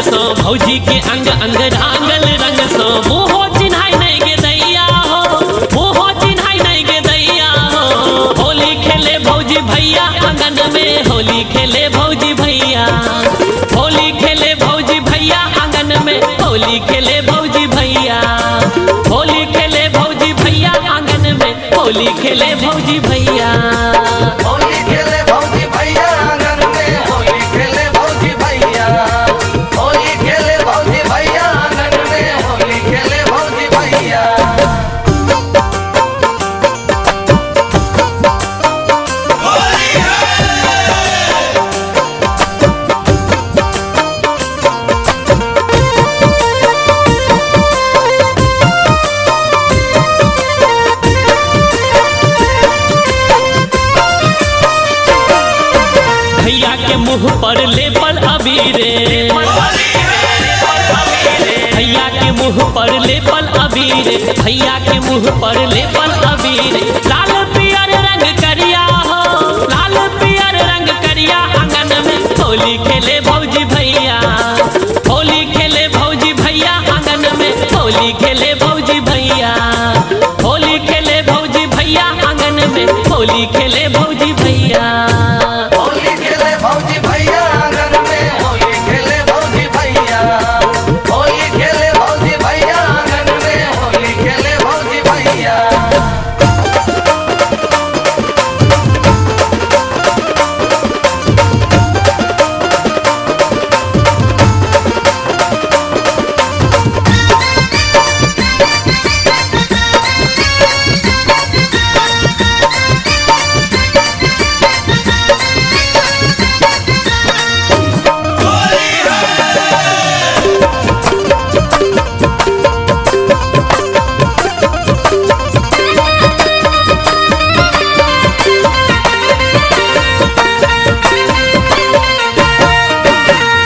सो भौजी के अंग अंग रांगल रंग सो मोहो चिन्हाई नहीं गे दैया हो, मोहो चिन्हाई नहीं गे दैया हो। होली खेले भौजी भैया आंगन में, होली खेले भौजी भैया, होली खेले भौजी भैया आंगन में, होली खेले भौजी भैया, होली खेले भौजी भैया आंगन में, होली खेले भौजी भैया, होली खेले भौजी भैया आंगन में, होली खेले भौजी भैया, होली खेले भौजी भैया आंगन में, होली खेले भौजी भैया। भैया के मुँह पर लेपल अबीरे, भैया के मुँह पर लेपल अबीरे, भैया के मुँह पर लेपल अबीरे। लाल पियर रंग करिया हो, लाल पियर रंग करिया आंगन में, होली खेले भौजी भैया, होली खेले भौजी भैया आंगन में, होली खेले भौजी भैया, होली खेले भौजी भैया आंगन में, होली खेले भौजी भैया, होली खेले भौजी भैया आंगन में, होली खेले भौजी भैया, होली खेले भौजी भैया आंगन में, होली खेले भौजी भैया।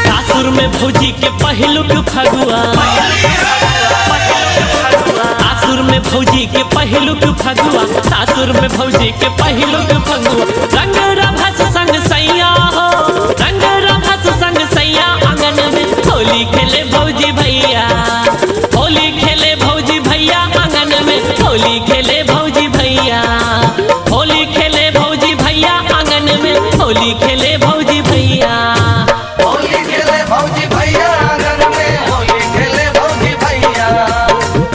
सासुर में भौजी के पहिलुक फगुआ, सासुर में भौजी के पहिलुक फगुआ, सासुर में भौजी के पहिलुक फगुआ। रंग रभस संग सैया हो, रंग रभस संग सैया आंगन में, होली खेले भौजी भैया, होली खेले भौजी भैया आंगन में, होली खेले भौजी भैया, होली खेले भौजी भैया आंगन में, होली खेले भौजी भैया, होली खेले भौजी भैया आंगन में, होली खेले भौजी भैया,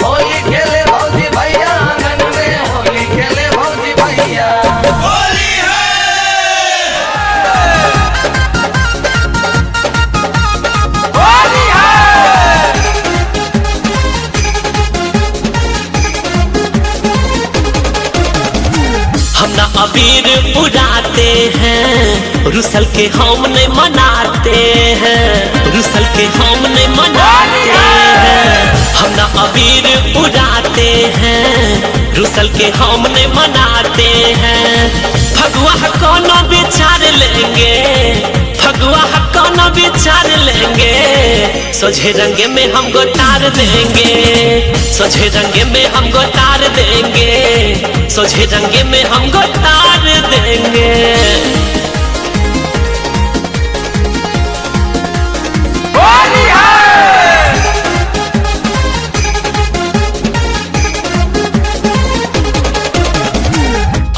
होली खेले भौजी भैया आंगन में, होली खेले भौजी भैया। हम ना अबीर उड़ाते हैं, रुसल के हम नहीं मनाते हैं, रुसल के हम नहीं मनाते हैं। हम ना अबीर उड़ाते हैं, रुसल के हम नहीं मनाते हैं। फगुआ कोनो विचार लेंगे, फगुआ कोनो विचार लेंगे, सोझे रंगे में हम गोतार देंगे, सोझे रंगे में हम गोतार देंगे, सोझे रंगे में हम गोतार देंगे।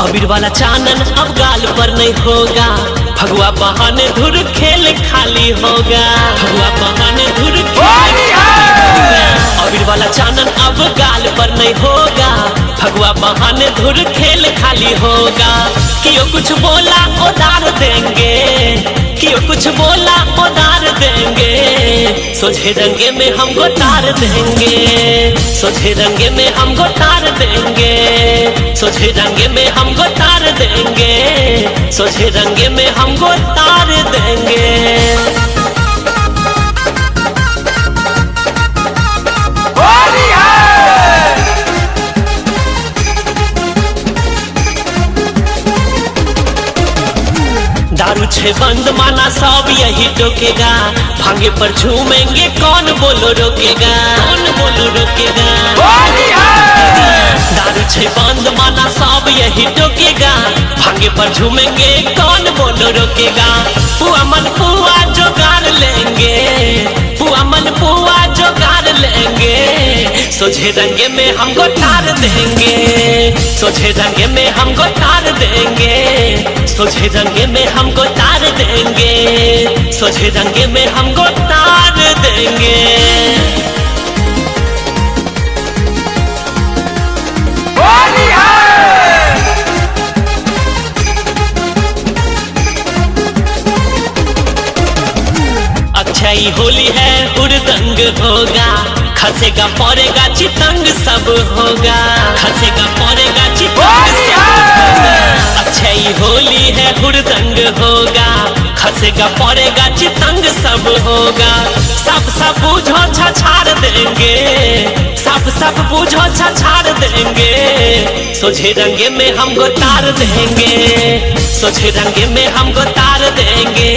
अबीर वाला चानन अब गाल पर नहीं होगा, भगवा बहाने धुर खेल खाली होगा, भगवा बहाने धुर खेल होगा। अबीर वाला चानन अब गाल पर नहीं होगा, भगवा बहाने धुर खेल खाली होगा। कियो कुछ बोला उधार देंगे, कियो कुछ बोला उधार देंगे, सोझे रंगे में हम गोतार देंगे, सोझे रंगे में हम गोतार देंगे, सोझे रंगे में हम गोतार देंगे, सोझे रंगे में हम गोतार देंगे। दारू छे बंद माना सब यही टोकेगा, भांगे पर झूमेंगे कौन बोलो रोकेगा, कौन बोलो रोकेगा। दारू छे बंद माना सब यही टोकेगा, भांगे पर झूमेंगे कौन बोलो रोकेगा। पुआ मन पुआ जोगार लेंगे, पुआ सोझे रंगे में हमको तार देंगे, सोझे रंगे में हमको तार देंगे, सोझे रंगे में हमको तार देंगे, सोझे रंगे में हमको तार देंगे। अच्छाई होली है हुड़दंग होगा, खसेगा पड़ेगा चितंग सब होगा, खसेगा पड़ेगा चितंग सब होगा। अच्छाई होली है हुड़दंग होगा, खसेगा पड़ेगा चितंग सब होगा। सब सब बूझो छछाड़ देंगे, सब सब बूझो छछाड़ देंगे, सोझे रंगे में हमको तार देंगे, सोझे रंगे में हमको तार देंगे,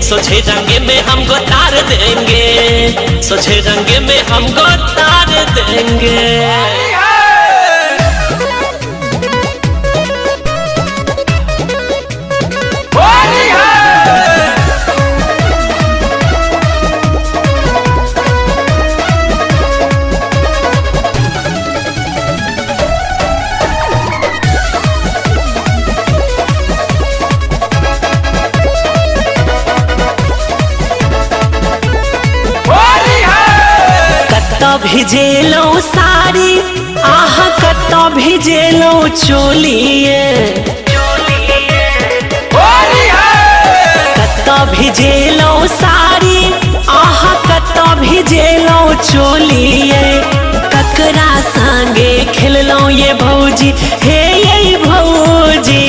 सोझे रंगे में हमको तार देंगे, सोझे रंगे में हमको तार देंगे। भिजेलो साड़ी आह कत्ता भिजेलो चोलिए, कत्ता भिजेलो साड़ी आह कत्ता भिजेलो चोलिए। ककरा संगे खेललो ये भौजी हे ये भौजी,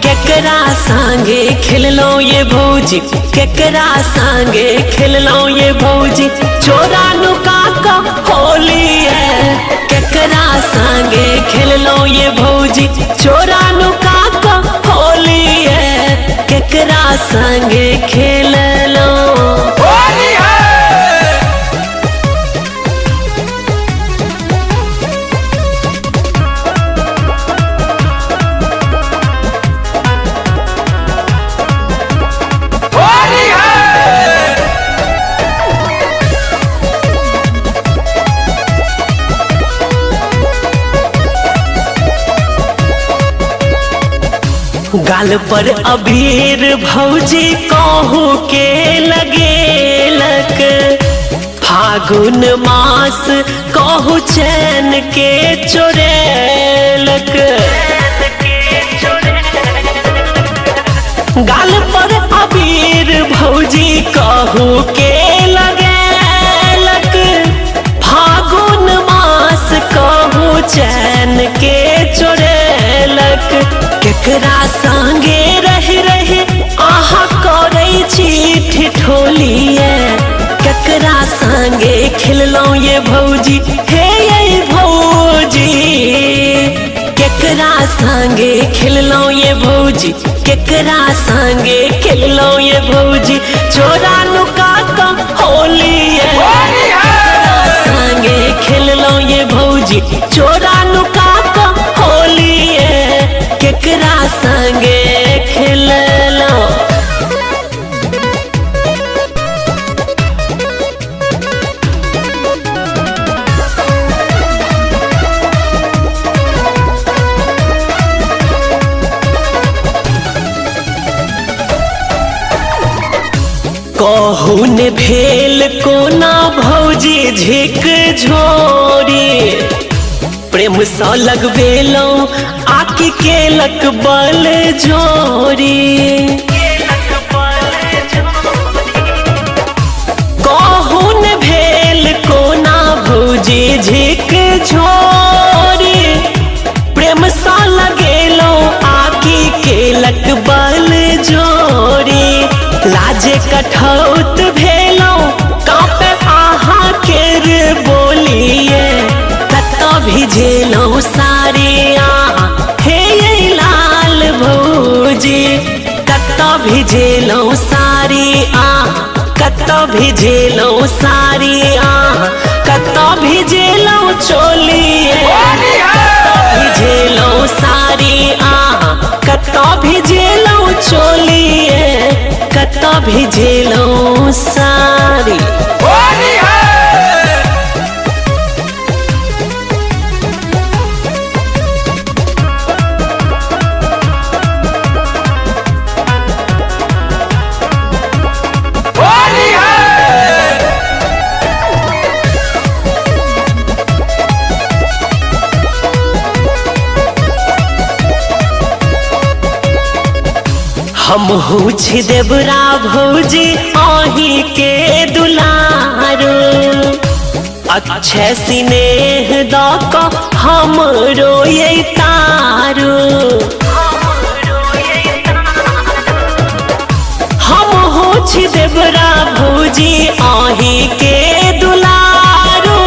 केकरा संगे खेललो ये भौजी, केकरा संगे खेललो ये भौजी। चोरा नुका का होली है, केकरा संगे खेललो ये भौजी, चोरा नुका का होली है, केकरा संगे खेललो होली है। गाल पर अबीर भौजी कहू के लगेलक, फागुन मास कहू चैन के चोरेलक। गाल पर अबीर भौजी कहू के लगेलक, फागुन मास कहू चैन के चोरेलक। केकरा संगे रह रहे आहा करे छी ठोलिए, केकरा संगे खेललो ये भौजी हे ये भौजी, केकरा संगे खेललो ये भौजी, केकरा संगे खेललो ये भौजी। चोरा नुका का होली है, केकरा संगे खेललो ये भौजी, चोरा नुका का होली है, केकरा संगे खेललो। कहू ने भेल कोना भौजी झिक झोरी, प्रेम सा लगवेलो आकी केलक बल जोरी। कहू ने भेल कोना भौजी झिक झोरी, प्रेम सा लगेलो आकी केलक बल जोरी। लाजे कठौत भेलो कांपे आहा केर बोलिए, कत्ता भिजेलो साड़िया हे ये लाल भौजी, कत्ता भिजेलो साड़िया, कत्ता भिजेलो साड़िया, कत्ता भिजेलो चोलिए, कत्ता भिजेलो साड़िया, कत्ता भिजेलो चोलिए, कत्ता भिजेलो साड़ी होली है। हम हुछ देवरा भौजी आही के दुलारो अच्छे स्नेह दक हमरो ये तारो हम हुछ देवरा भौजी आही के दुलारो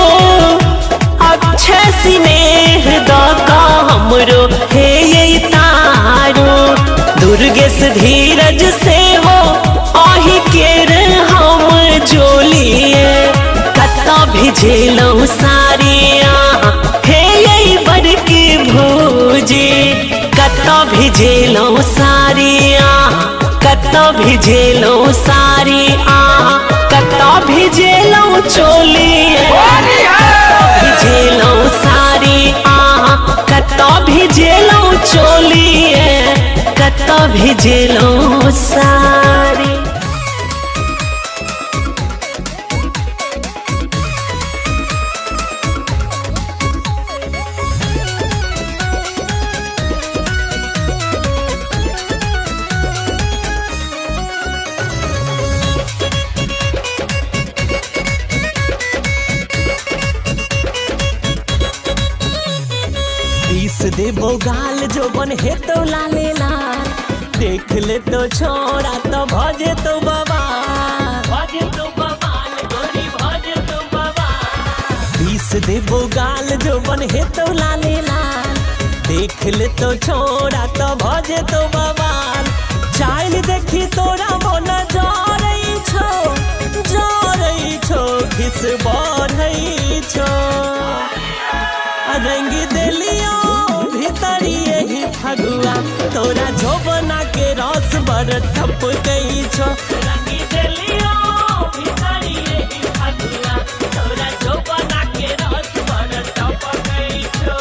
अच्छे स्नेह दक हमरो हे ये तारो दुर्गेश धीरज से हो आही के हम जोलिए कत्ता भिजेलौ सारिया हे यही बड़की भौजी कत्ता भिजेलौ सारिया कत्ता भिजेलौ सारिया कत्ता भिजेलौ चोलिए भिजेलौ सारिया कत्ता भिजेलौ चोलिए कत्ता भिजेलौ सारी। पीस देबो गाल जो बन हे तो लाले लाल देख ले तो छोरा तो भजे तो बाबा भजे तो बवाल गोरी भजे तो बाबा पीस देबो गाल जो बन हे तो लाले लाल देख ले तो छोरा तो भजे तो बवाल चाइल देखी तोरा मन जरई छो खिस बढ़ई छो रंगी देलियो भीतरी यही फगुआ तोरा जोबना के रस बड़ ठप गई छो रंगी देलियो भीतरी यही फगुआ तोरा जोबना के रस बड़ ठप गई छो।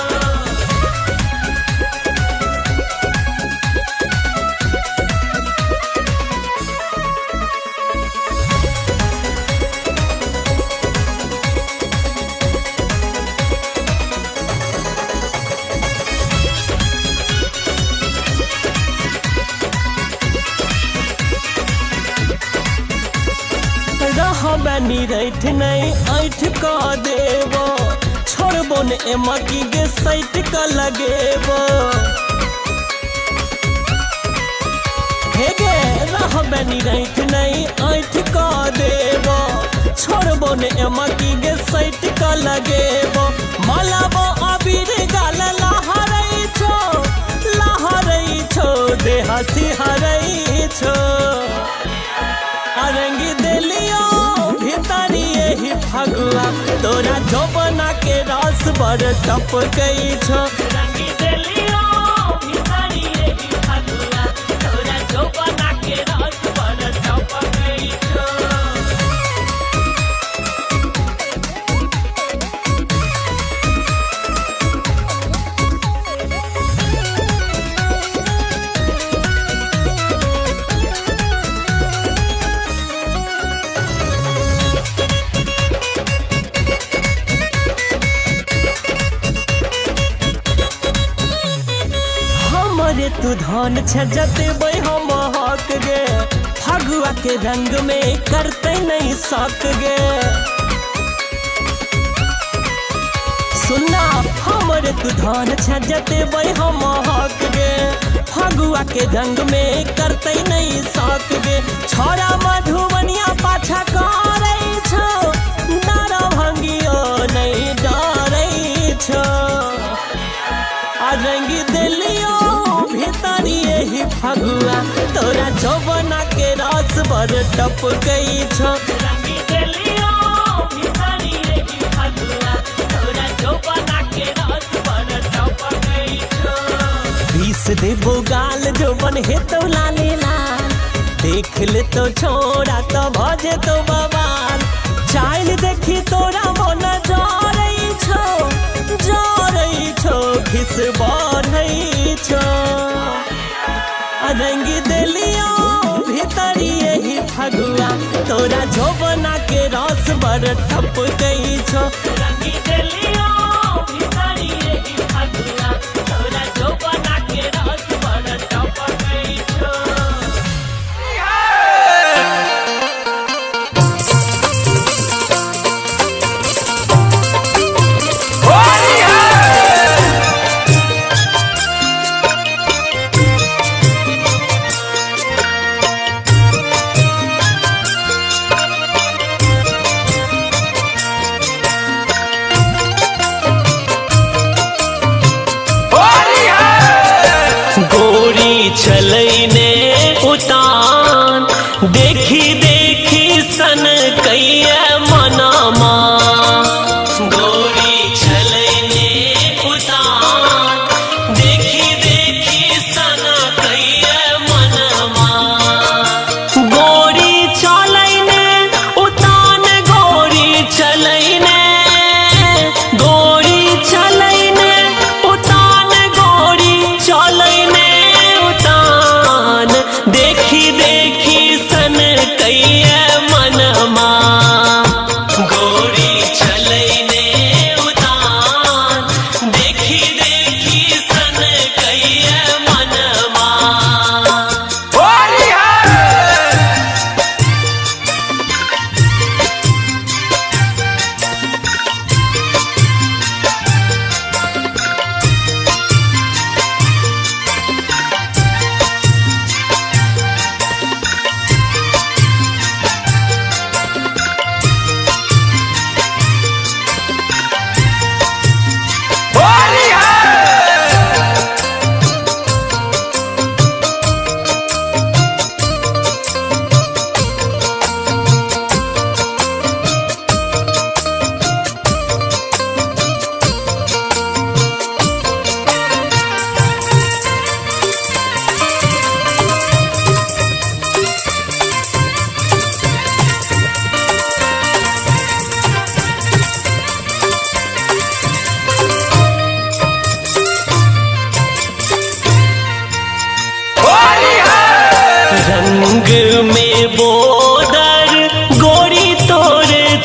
बनी रैठ नहीं ऐठ का देवो छोड़बो ने एमकी गे सैट का लगेबो हे गे रह बनी रैठ नहीं ऐठ का देवो छोड़बो ने एमकी गे सैट का लगेबो मलाबो अबीर गाल लहरई छो दे हसी हरई छो रंगी देलियो भीतरी यही फगुआ तोरा जोबना के रस बड़ टप गई छो रंगी देलियो भीतरी यही फगुआ तोरा जोबना के रस बड़ टप गई छो। तू धन छजते हम हक गे फगुआ के रंग में करते नहीं सक गे सुनना हमरे तू धन छजते हम हक गे फगुआ के रंग में करते नहीं सक गे छोरा मधुबनिया पाछा करई छो डर भंगियो नहीं डरई छो रंगी देलियो भीतरी यही फगुआ तोरा जोबना के रस बड़ टप गई छो रंगी देलियो भीतरी यही फगुआ तोरा जोबना के रस बड़ टप गई छो। पीस देबो गाल जोबन हे तो लाले लाल देख ले तो छोरा तो भजे तो बवाल चाइल देखी तोरा मन जरई छो खिस बढ़ई छो रंगी देलियो भीतरी यही फगुआ तोरा जोबना के रस बड़ ठप गई छो रंगी देलियो भीतरी यही फगुआ तोरा जोबना के रस बड़ ठप गई छो।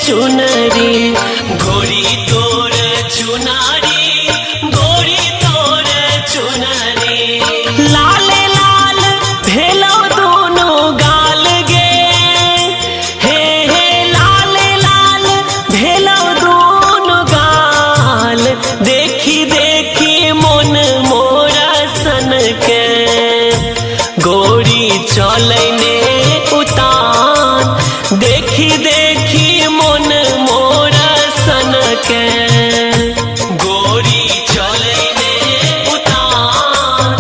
चुनरी गोरी तोर चुनारी गोरी तोर चुनरी लाल लाल भेलो दोनों गाल गे हे हे लाल लाल भेलो दोनों गाल देखी देखी मन मोरा सन के गोरी चलने उतान देखी देखी मन मोरा सन के गोरी चलने उतान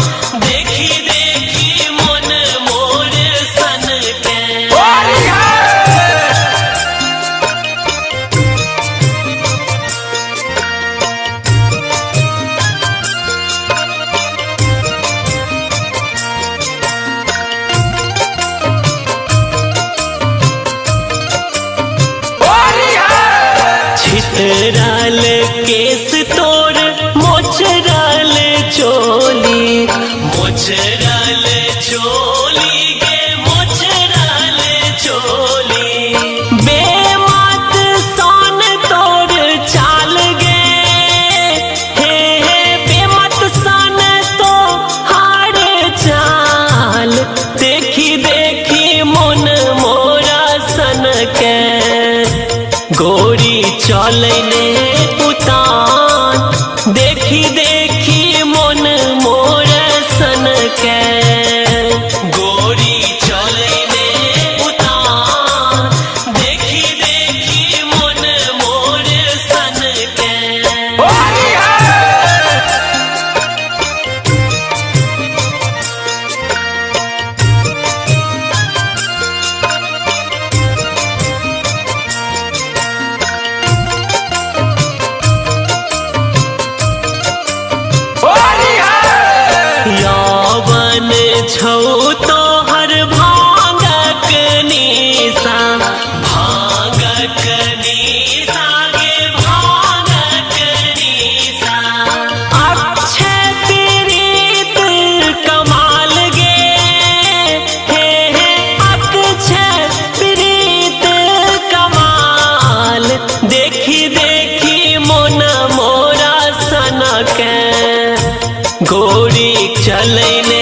देखी देखी मन मोर सन के छितरल केस तोर मोचरल चोली मोचरल चोली गे मोचरल चोली बेमत सन तोर चाल गे हे हे बेमत सन तो हार चाल देखी देखी मन मोरा सन के गोरी चलने उतान देखी देखी मन मोर सन के गोरी चलने उतान देखी देखी मन मोर सन के यौवन छौ तो हर भांगक निशा गे भांगक निशा अक्षय प्रीत कमाल गे हे हे अक्षय प्रीत कमाल देखी देखी मन मोरा सन के गोरी चलने